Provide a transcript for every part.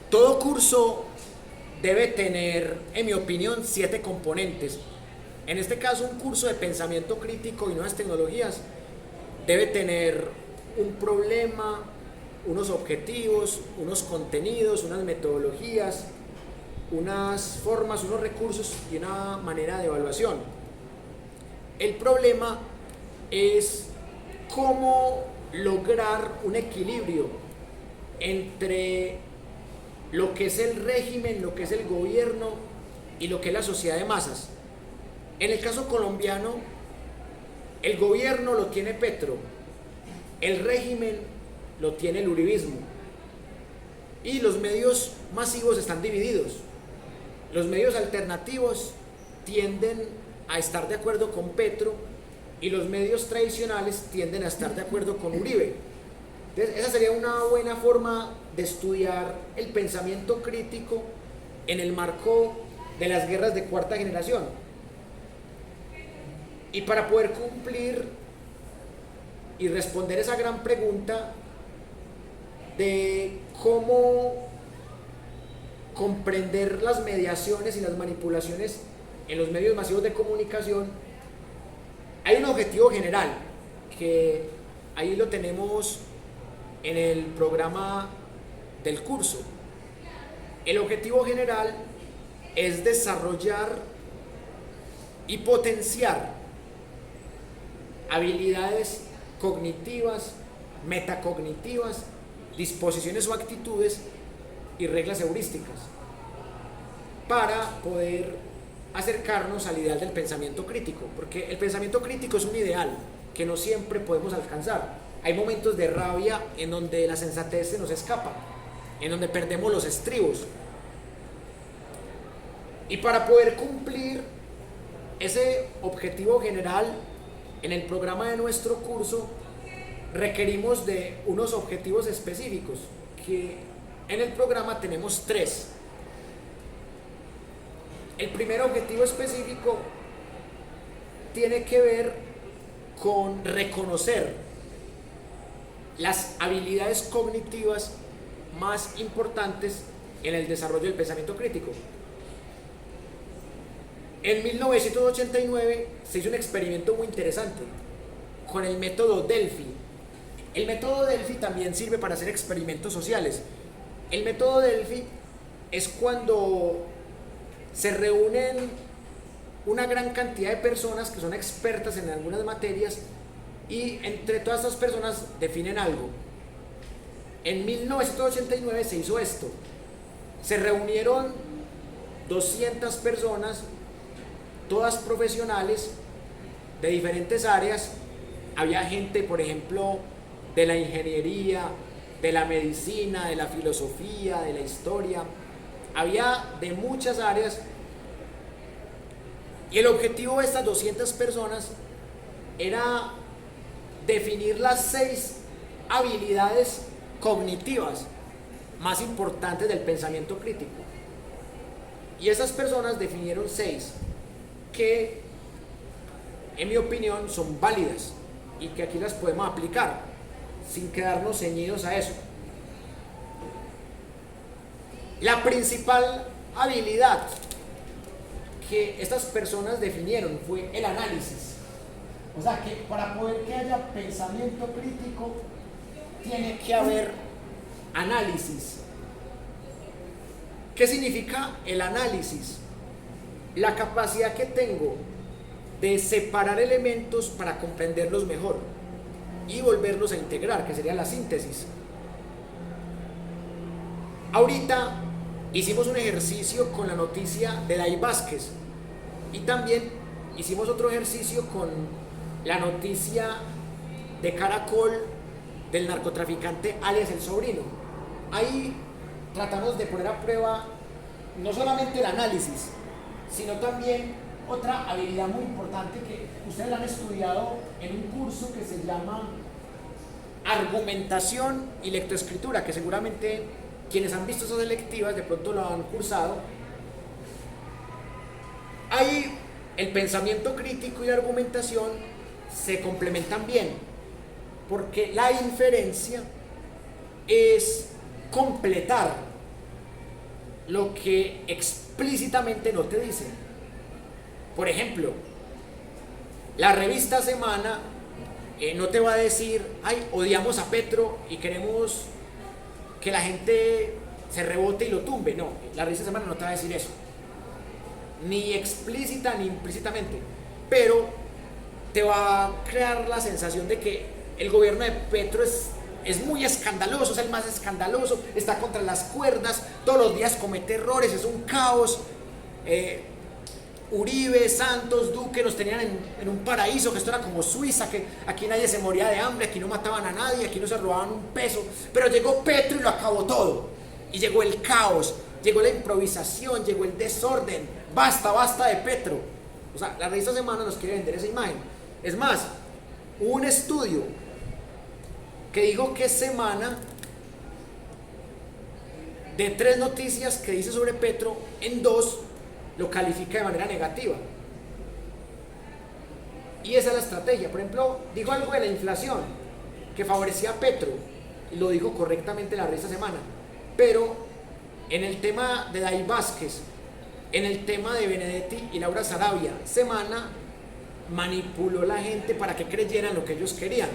Todo curso debe tener, en mi opinión, 7 componentes. En este caso, un curso de pensamiento crítico y nuevas tecnologías debe tener un problema, unos objetivos, unos contenidos, unas metodologías, unas formas, unos recursos y una manera de evaluación. El problema es cómo lograr un equilibrio entre lo que es el régimen, lo que es el gobierno y lo que es la sociedad de masas. En el caso colombiano, el gobierno lo tiene Petro, el régimen lo tiene el uribismo y los medios masivos están divididos. Los medios alternativos tienden a estar de acuerdo con Petro y los medios tradicionales tienden a estar de acuerdo con Uribe. Entonces, esa sería una buena forma de estudiar el pensamiento crítico en el marco de las guerras de cuarta generación. Y para poder cumplir y responder esa gran pregunta de cómo comprender las mediaciones y las manipulaciones en los medios masivos de comunicación, hay un objetivo general que ahí lo tenemos en el programa del curso. El objetivo general es desarrollar y potenciar habilidades cognitivas, metacognitivas, disposiciones o actitudes y reglas heurísticas para poder acercarnos al ideal del pensamiento crítico, porque el pensamiento crítico es un ideal que no siempre podemos alcanzar. Hay momentos de rabia en donde la sensatez se nos escapa, en donde perdemos los estribos. Y para poder cumplir ese objetivo general en el programa de nuestro curso, requerimos de unos objetivos específicos, que en el programa tenemos 3. El primer objetivo específico tiene que ver con reconocer las habilidades cognitivas más importantes en el desarrollo del pensamiento crítico. En 1989 se hizo un experimento muy interesante con el método Delphi. El método Delphi también sirve para hacer experimentos sociales. El método Delphi es cuando se reúnen una gran cantidad de personas que son expertas en algunas materias y entre todas estas personas definen algo. En 1989 se hizo esto. Se reunieron 200 personas, todas profesionales de diferentes áreas. Había gente, por ejemplo, de la ingeniería, de la medicina, de la filosofía, de la historia. Había de muchas áreas. Y el objetivo de estas 200 personas era definir las 6 habilidades cognitivas más importantes del pensamiento crítico. Y esas personas definieron 6 que, en mi opinión, son válidas y que aquí las podemos aplicar sin quedarnos ceñidos a eso. La principal habilidad que estas personas definieron fue el análisis. O sea que para poder que haya pensamiento crítico tiene que haber análisis. ¿Qué significa el análisis? La capacidad que tengo de separar elementos para comprenderlos mejor y volverlos a integrar, que sería la síntesis. Ahorita hicimos un ejercicio con la noticia de Day Vázquez y también hicimos otro ejercicio con la noticia de Caracol del narcotraficante alias El Sobrino. Ahí tratamos de poner a prueba no solamente el análisis, sino también otra habilidad muy importante que ustedes han estudiado en un curso que se llama Argumentación y Lectoescritura, que seguramente quienes han visto esas electivas de pronto lo han cursado. Ahí el pensamiento crítico y la argumentación se complementan bien, porque la inferencia es completar lo que explícitamente no te dicen. Por ejemplo, la revista Semana no te va a decir, ay, odiamos a Petro y queremos que la gente se rebote y lo tumbe. No, la revista Semana no te va a decir eso, ni explícita ni implícitamente, pero te va a crear la sensación de que el gobierno de Petro es muy escandaloso, es el más escandaloso, está contra las cuerdas, todos los días comete errores, es un caos. Uribe, Santos, Duque nos tenían en un paraíso, que esto era como Suiza, que aquí nadie se moría de hambre, aquí no mataban a nadie, aquí no se robaban un peso, pero llegó Petro y lo acabó todo, y llegó el caos, llegó la improvisación, llegó el desorden. Basta de Petro. O sea, la revista Semana nos quiere vender esa imagen. Es más, hubo un estudio que dijo que Semana, de 3 noticias que dice sobre Petro, en 2 lo califica de manera negativa. Y esa es la estrategia. Por ejemplo, dijo algo de la inflación que favorecía a Petro, y lo dijo correctamente la revista Semana, pero en el tema de Day Vázquez, en el tema de Benedetti y Laura Sarabia, Semana manipuló a la gente para que creyeran lo que ellos querían.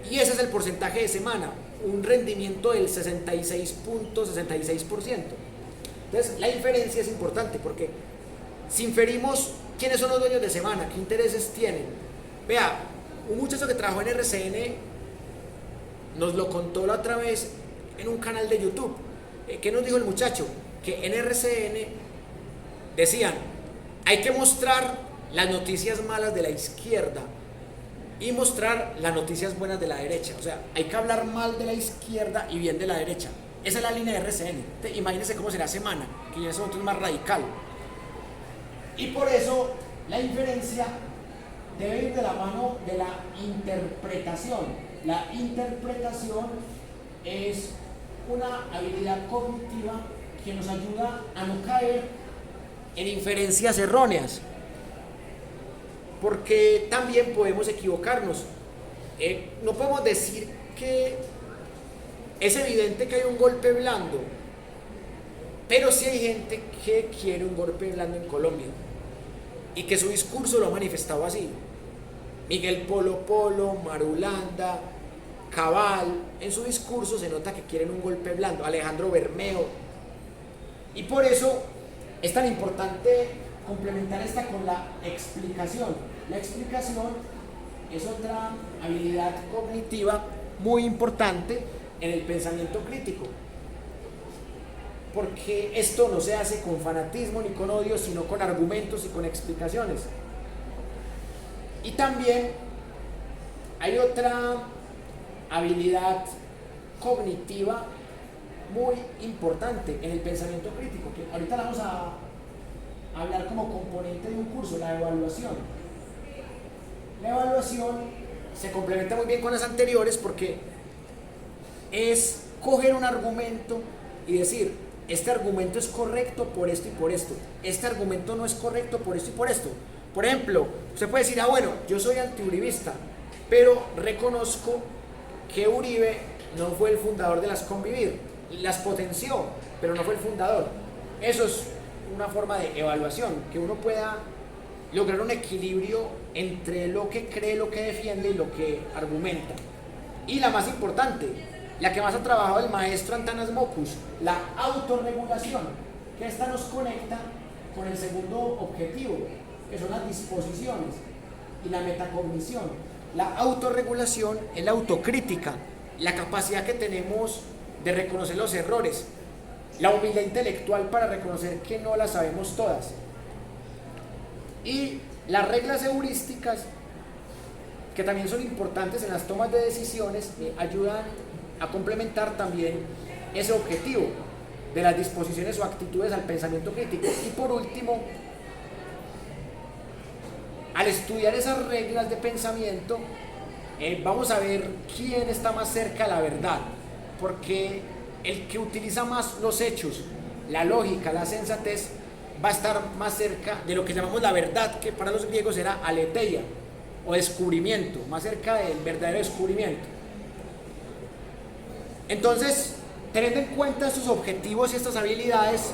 Y ese es el porcentaje de Semana, un rendimiento del 66.66%. Entonces, la inferencia es importante porque si inferimos quiénes son los dueños de Semana, qué intereses tienen. Vea, un muchacho que trabajó en RCN nos lo contó la otra vez en un canal de YouTube. ¿Qué nos dijo el muchacho? Que en RCN decían, hay que mostrar las noticias malas de la izquierda y mostrar las noticias buenas de la derecha. O sea, hay que hablar mal de la izquierda y bien de la derecha. Esa es la línea de RCN. Imagínense cómo será Semana, que ya es más radical. Y por eso la inferencia debe ir de la mano de la interpretación. La interpretación es una habilidad cognitiva que nos ayuda a no caer en inferencias erróneas, porque también podemos equivocarnos. No podemos decir que es evidente que hay un golpe blando, pero sí hay gente que quiere un golpe blando en Colombia y que su discurso lo ha manifestado así. Miguel Polo Polo, Marulanda, Cabal, en su discurso se nota que quieren un golpe blando. Alejandro Bermeo. Y por eso es tan importante complementar esta con la explicación. La explicación es otra habilidad cognitiva muy importante en el pensamiento crítico, porque esto no se hace con fanatismo ni con odio, sino con argumentos y con explicaciones. Y también hay otra habilidad cognitiva muy importante en el pensamiento crítico, que ahorita vamos a hablar como componente de un curso, la evaluación. La evaluación se complementa muy bien con las anteriores porque es coger un argumento y decir, este argumento es correcto por esto y por esto, este argumento no es correcto por esto y por esto. Por ejemplo, usted puede decir, bueno, yo soy antiuribista, pero reconozco que Uribe no fue el fundador de las Convivir, las potenció, pero no fue el fundador. Eso es una forma de evaluación, que uno pueda lograr un equilibrio entre lo que cree, lo que defiende y lo que argumenta. Y la más importante, la que más ha trabajado el maestro Antanas Mockus, la autorregulación, que esta nos conecta con el segundo objetivo, que son las disposiciones y la metacognición. La autorregulación es la autocrítica, la capacidad que tenemos de reconocer los errores, la humildad intelectual para reconocer que no las sabemos todas. Y las reglas heurísticas, que también son importantes en las tomas de decisiones, ayudan a complementar también ese objetivo de las disposiciones o actitudes al pensamiento crítico. Y por último, al estudiar esas reglas de pensamiento, vamos a ver quién está más cerca a la verdad, porque el que utiliza más los hechos, la lógica, la sensatez, va a estar más cerca de lo que llamamos la verdad, que para los griegos era aletheia o descubrimiento, más cerca del verdadero descubrimiento. Entonces, Teniendo en cuenta estos objetivos y estas habilidades,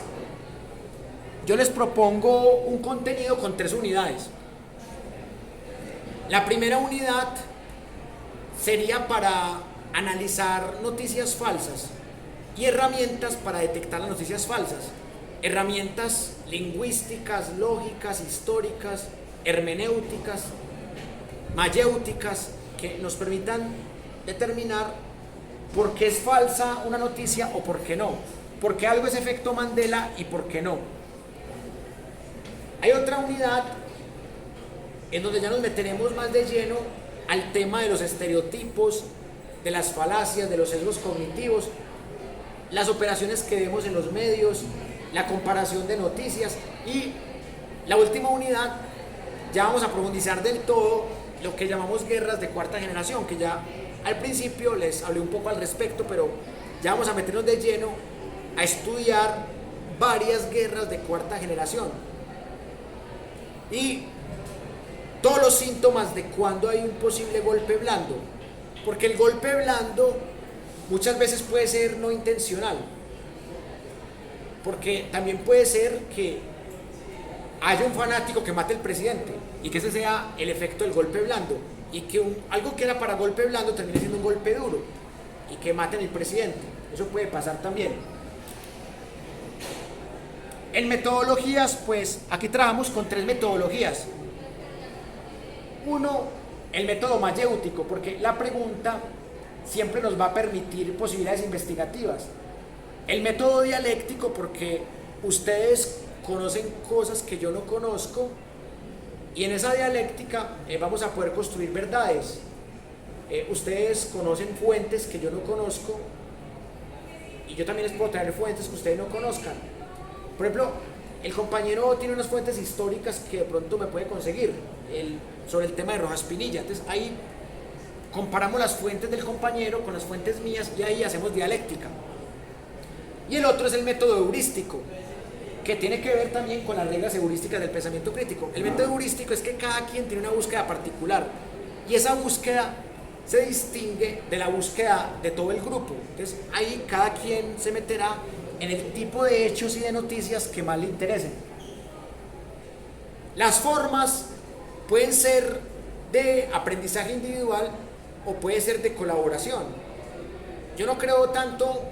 yo les propongo un contenido con 3 unidades. La primera unidad sería para analizar noticias falsas y herramientas para detectar las noticias falsas. Herramientas lingüísticas, lógicas, históricas, hermenéuticas, mayéuticas, que nos permitan determinar por qué es falsa una noticia o por qué no, por qué algo es efecto Mandela y por qué no. Hay otra unidad en donde ya nos meteremos más de lleno al tema de los estereotipos, de las falacias, de los sesgos cognitivos, las operaciones que vemos en los medios, la comparación de noticias, y la última unidad ya vamos a profundizar del todo lo que llamamos guerras de cuarta generación, que ya al principio les hablé un poco al respecto, pero ya vamos a meternos de lleno a estudiar varias guerras de cuarta generación y todos los síntomas de cuando hay un posible golpe blando, porque el golpe blando muchas veces puede ser no intencional, porque también puede ser que haya un fanático que mate al presidente y que ese sea el efecto del golpe blando, y que algo que era para golpe blando termine siendo un golpe duro y que maten al presidente. Eso puede pasar también. En metodologías, pues aquí trabajamos con 3 metodologías. Uno, el método mayéutico, porque la pregunta siempre nos va a permitir posibilidades investigativas. El método dialéctico, porque ustedes conocen cosas que yo no conozco y en esa dialéctica vamos a poder construir verdades. Ustedes conocen fuentes que yo no conozco y yo también les puedo traer fuentes que ustedes no conozcan. Por ejemplo, el compañero tiene unas fuentes históricas que de pronto me puede conseguir sobre el tema de Rojas Pinilla. Entonces ahí comparamos las fuentes del compañero con las fuentes mías y ahí hacemos dialéctica. Y el otro es el método heurístico, que tiene que ver también con las reglas heurísticas del pensamiento crítico. El método heurístico es que cada quien tiene una búsqueda particular y esa búsqueda se distingue de la búsqueda de todo el grupo. Entonces ahí cada quien se meterá en el tipo de hechos y de noticias que más le interesen. Las formas pueden ser de aprendizaje individual o puede ser de colaboración. Yo no creo tanto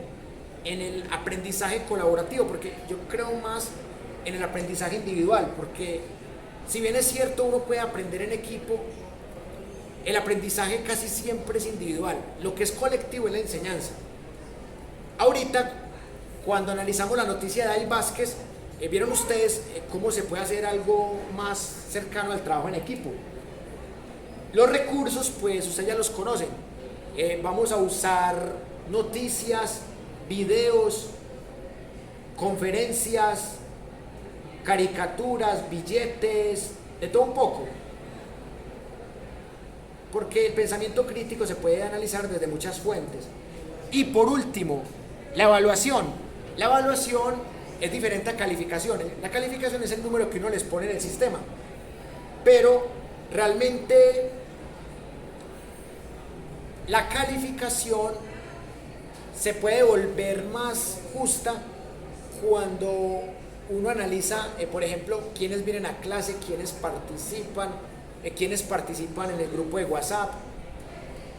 en el aprendizaje colaborativo, porque yo creo más en el aprendizaje individual, porque si bien es cierto uno puede aprender en equipo, el aprendizaje casi siempre es individual. Lo que es colectivo es la enseñanza. Ahorita, cuando analizamos la noticia de David Vázquez, vieron ustedes cómo se puede hacer algo más cercano al trabajo en equipo. Los recursos, pues ustedes ya los conocen. Vamos a usar noticias, videos, conferencias, caricaturas, billetes, de todo un poco. Porque el pensamiento crítico se puede analizar desde muchas fuentes. Y por último, la evaluación. La evaluación es diferente a calificación. La calificación es el número que uno les pone en el sistema. Pero realmente la calificación se puede volver más justa cuando uno analiza, por ejemplo, quiénes vienen a clase, quiénes participan en el grupo de WhatsApp,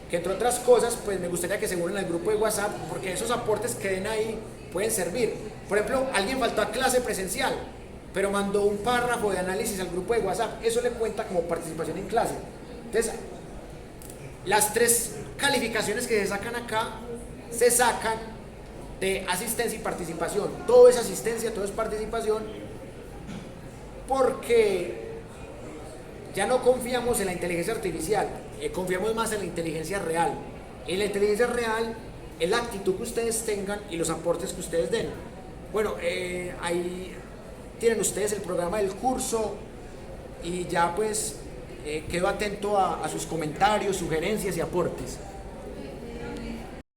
que entre otras cosas, pues me gustaría que se unan al grupo de WhatsApp, porque esos aportes que den ahí pueden servir. Por ejemplo, alguien faltó a clase presencial, pero mandó un párrafo de análisis al grupo de WhatsApp, eso le cuenta como participación en clase. Entonces, las 3 calificaciones que se sacan acá, se sacan de asistencia y participación. Todo es asistencia, todo es participación, porque ya no confiamos en la inteligencia artificial, confiamos más en la inteligencia real. En la inteligencia real es la actitud que ustedes tengan y los aportes que ustedes den. Bueno, ahí tienen ustedes el programa del curso y ya pues quedo atento a sus comentarios, sugerencias y aportes.